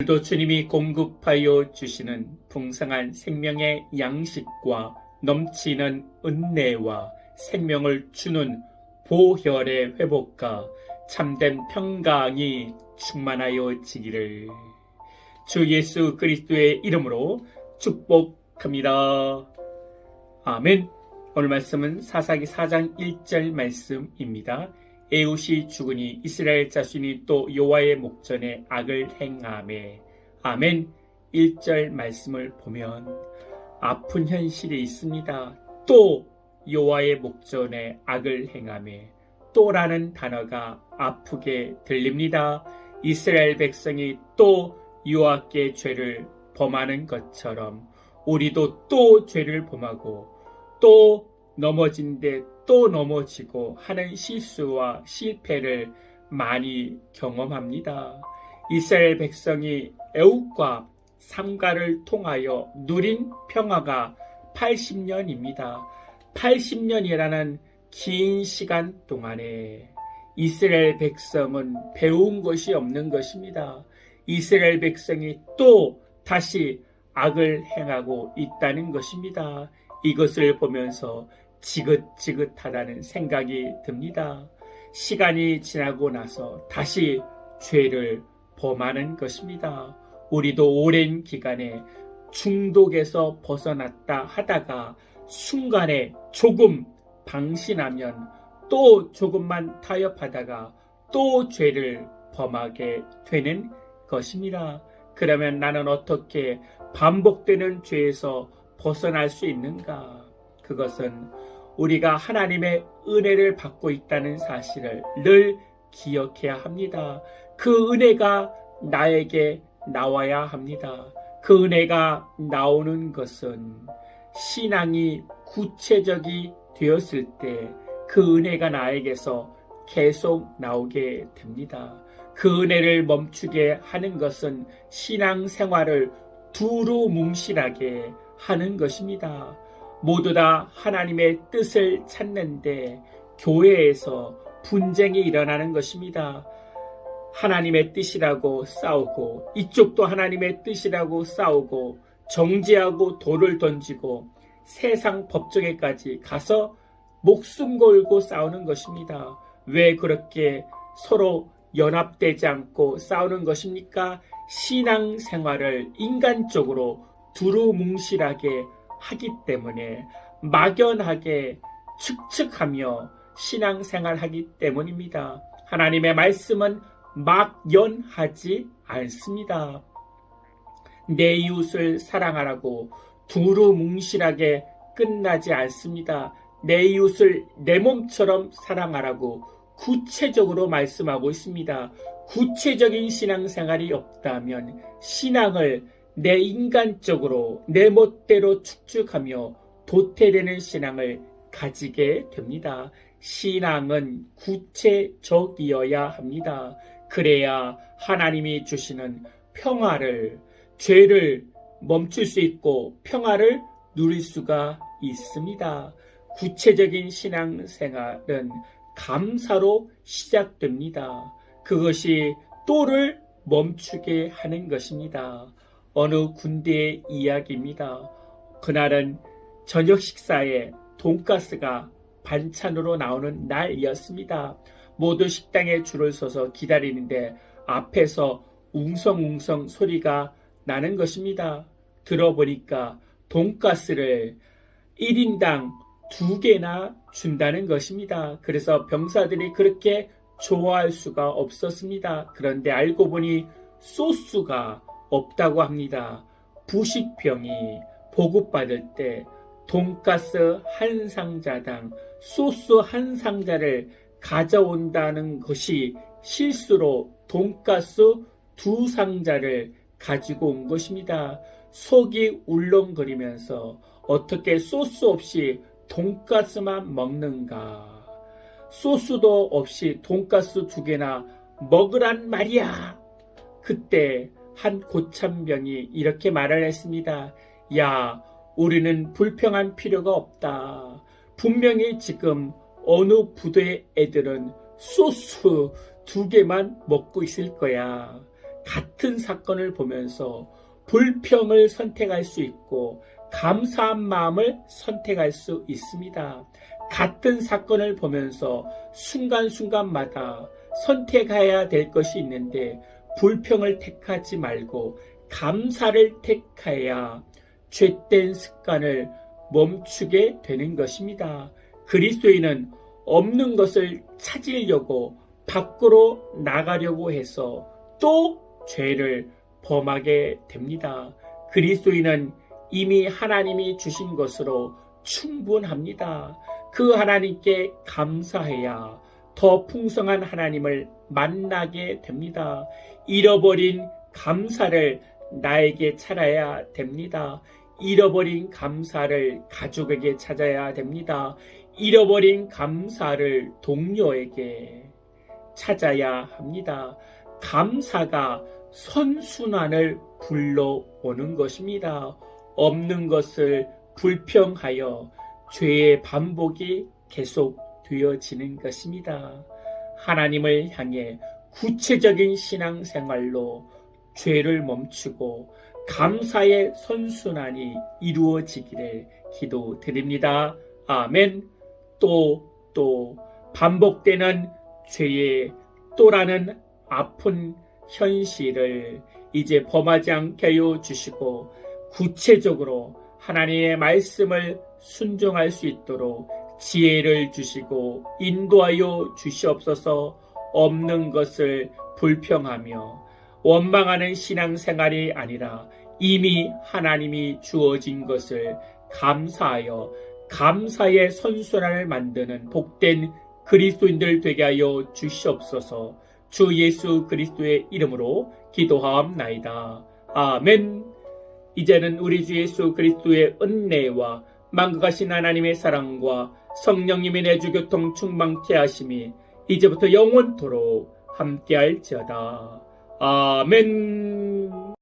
또 주님이 공급하여 주시는 풍성한 생명의 양식과 넘치는 은혜와 생명을 주는 보혈의 회복과 참된 평강이 충만하여 지기를 주 예수 그리스도의 이름으로 축복합니다. 아멘. 오늘 말씀은 사사기 4장 1절 말씀입니다. 에훗이 죽으니 이스라엘 자손이 또 여호와의 목전에 악을 행하매. 아멘. 1절 말씀을 보면 아픈 현실이 있습니다. 또 여호와의 목전에 악을 행하매. 또라는 단어가 아프게 들립니다. 이스라엘 백성이 또 여호와께 죄를 범하는 것처럼 우리도 또 죄를 범하고 또 넘어진데 또 넘어지고 하는 실수와 실패를 많이 경험합니다. 이스라엘 백성이 에훗과 삼가를 통하여 누린 평화가 80년입니다. 80년이라는 긴 시간 동안에 이스라엘 백성은 배운 것이 없는 것입니다. 이스라엘 백성이 또 다시 악을 행하고 있다는 것입니다. 이것을 보면서 지긋지긋하다는 생각이 듭니다. 시간이 지나고 나서 다시 죄를 범하는 것입니다. 우리도 오랜 기간에 중독에서 벗어났다 하다가 순간에 조금 방심하면 또 조금만 타협하다가 또 죄를 범하게 되는 것입니다. 그러면 나는 어떻게 반복되는 죄에서 벗어날 수 있는가? 그것은 우리가 하나님의 은혜를 받고 있다는 사실을 늘 기억해야 합니다. 그 은혜가 나에게 나와야 합니다. 그 은혜가 나오는 것은 신앙이 구체적이 되었을 때 그 은혜가 나에게서 계속 나오게 됩니다. 그 은혜를 멈추게 하는 것은 신앙생활을 두루뭉실하게 하는 것입니다. 모두 다 하나님의 뜻을 찾는데 교회에서 분쟁이 일어나는 것입니다. 하나님의 뜻이라고 싸우고 이쪽도 하나님의 뜻이라고 싸우고 정죄하고 돌을 던지고 세상 법정에까지 가서 목숨 걸고 싸우는 것입니다. 왜 그렇게 서로 연합되지 않고 싸우는 것입니까? 신앙생활을 인간적으로 두루뭉실하게 하기 때문에 막연하게 축축하며 신앙생활하기 때문입니다. 하나님의 말씀은 막연하지 않습니다. 내 이웃을 사랑하라고 두루뭉실하게 끝나지 않습니다. 내 이웃을 내 몸처럼 사랑하라고 구체적으로 말씀하고 있습니다. 구체적인 신앙생활이 없다면 신앙을 내 인간적으로 내 멋대로 축축하며 도태되는 신앙을 가지게 됩니다. 신앙은 구체적이어야 합니다. 그래야 하나님이 주시는 평화를, 죄를 멈출 수 있고 평화를 누릴 수가 있습니다. 구체적인 신앙생활은 감사로 시작됩니다. 그것이 또를 멈추게 하는 것입니다. 어느 군대의 이야기입니다. 그날은 저녁 식사에 돈가스가 반찬으로 나오는 날이었습니다. 모두 식당에 줄을 서서 기다리는데 앞에서 웅성웅성 소리가 나는 것입니다. 들어보니까 돈가스를 1인당 2개나 준다는 것입니다. 그래서 병사들이 그렇게 좋아할 수가 없었습니다. 그런데 알고 보니 소스가 없다고 합니다. 부식병이 보급받을 때 돈가스 한 상자당 소스 한 상자를 가져온다는 것이 실수로 돈가스 2상자를 가지고 온 것입니다. 속이 울렁거리면서 어떻게 소스 없이 돈가스만 먹는가? 소스도 없이 돈가스 2개나 먹으란 말이야. 그때 한 고참병이 이렇게 말을 했습니다. 야, 우리는 불평할 필요가 없다. 분명히 지금 어느 부대의 애들은 소스 2개만 먹고 있을 거야. 같은 사건을 보면서 불평을 선택할 수 있고 감사한 마음을 선택할 수 있습니다. 같은 사건을 보면서 순간순간마다 선택해야 될 것이 있는데 불평을 택하지 말고 감사를 택해야 죄된 습관을 멈추게 되는 것입니다. 그리스도인은 없는 것을 찾으려고 밖으로 나가려고 해서 또 죄를 범하게 됩니다. 그리스도인은 이미 하나님이 주신 것으로 충분합니다. 그 하나님께 감사해야 더 풍성한 하나님을 만나게 됩니다. 잃어버린 감사를 나에게 찾아야 됩니다. 잃어버린 감사를 가족에게 찾아야 됩니다. 잃어버린 감사를 동료에게 찾아야 합니다. 감사가 선순환을 불러오는 것입니다. 없는 것을 불평하여 죄의 반복이 계속 되어지는 것입니다. 하나님을 향해 구체적인 신앙생활로 죄를 멈추고 감사의 선순환이 이루어지기를 기도드립니다. 아멘. 또 반복되는 죄의 또라는 아픈 현실을 이제 범하지 않게 하여 주시고 구체적으로 하나님의 말씀을 순종할 수 있도록 지혜를 주시고 인도하여 주시옵소서. 없는 것을 불평하며 원망하는 신앙생활이 아니라 이미 하나님이 주어진 것을 감사하여 감사의 선순환을 만드는 복된 그리스도인들 되게 하여 주시옵소서. 주 예수 그리스도의 이름으로 기도하옵나이다. 아멘. 이제는 우리 주 예수 그리스도의 은혜와 만국하신 하나님의 사랑과 성령님의 내주 교통 충만케 하심이 이제부터 영원토록 함께할지어다. 아멘.